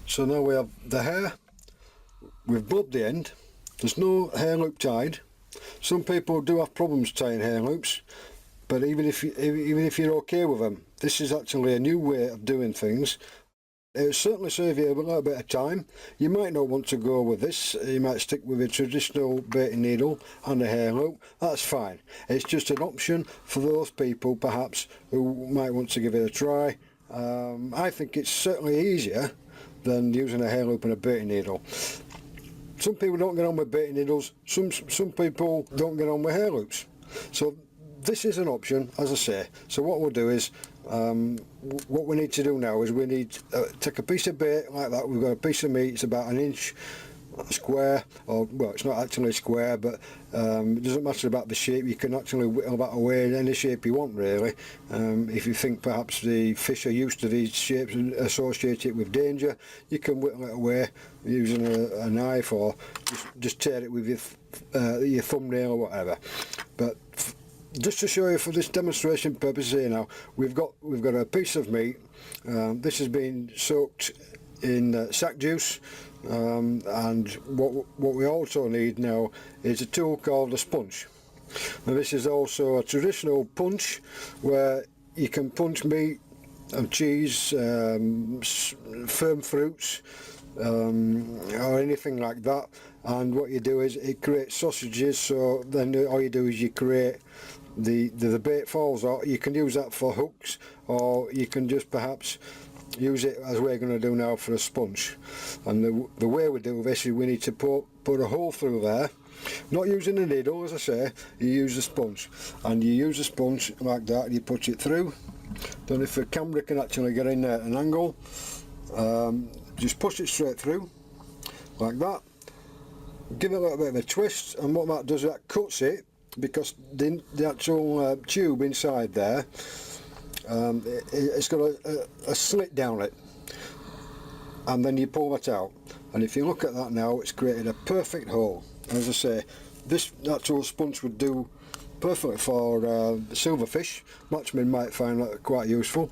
So now we have the hair, we've bobbed the end, there's no hair loop tied. Some people do have problems tying hair loops, but even if you're okay with them, this is actually a new way of doing things. It'll certainly save you a little bit of time. You might not want to go with this, you might stick with a traditional baiting needle and a hair loop, that's fine. It's just an option for those people perhaps who might want to give it a try. I think it's certainly easier than using a hair loop and a baiting needle. Some people don't get on with baiting needles, some people don't get on with hair loops. So this is an option, as I say. So what we'll do is, what we need to do now is we need to take a piece of bait like that. We've got a piece of meat, it's about an inch square, or well, it's not actually square, but it doesn't matter about the shape. You can actually whittle that away in any shape you want, really. If you think perhaps the fish are used to these shapes and associate it with danger, you can whittle it away using a knife, or just tear it with your thumbnail or whatever. But just to show you for this demonstration purpose here now, we've got a piece of meat. This has been soaked in sack juice, and what we also need now is a tool called a sponge. Now this is also a traditional punch where you can punch meat and cheese, firm fruits, or anything like that, and what you do is it creates sausages. So then all you do is you create the bait falls out. You can use that for hooks, or you can just perhaps use it as we're going to do now for a sponge. And the way we do this is we need to put a hole through there, not using a needle, as I say. You use a sponge, and you use a sponge like that, and you put it through. Don't know if the camera can actually get in there at an angle. Just push it straight through like that, give it a little bit of a twist, and what that does, that cuts it, because the actual tube inside there, it's got a slit down it, and then you pull that out, and if you look at that now, it's created a perfect hole. As I say, this actual sponge would do perfectly for silverfish. Matchmen might find that quite useful.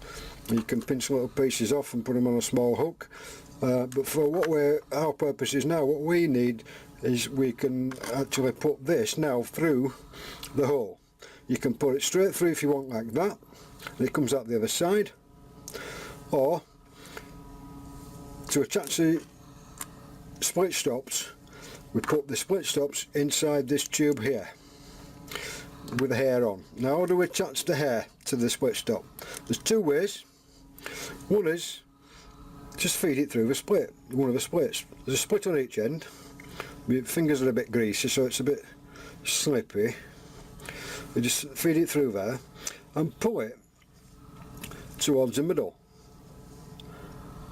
You can pinch little pieces off and put them on a small hook, but for our purposes now, what we need is we can actually put this now through the hole. You can put it straight through if you want, like that, and it comes out the other side, or to attach the split stops, we put the split stops inside this tube here with the hair on. Now how do we attach the hair to the split stop? There's two ways. One is just feed it through the split, one of the splits. There's a split on each end. My fingers are a bit greasy, so it's a bit slippy. You just feed it through there and pull it towards the middle,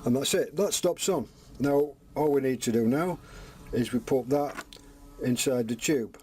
and that's it. That stops on. Now all we need to do now is we put that inside the tube.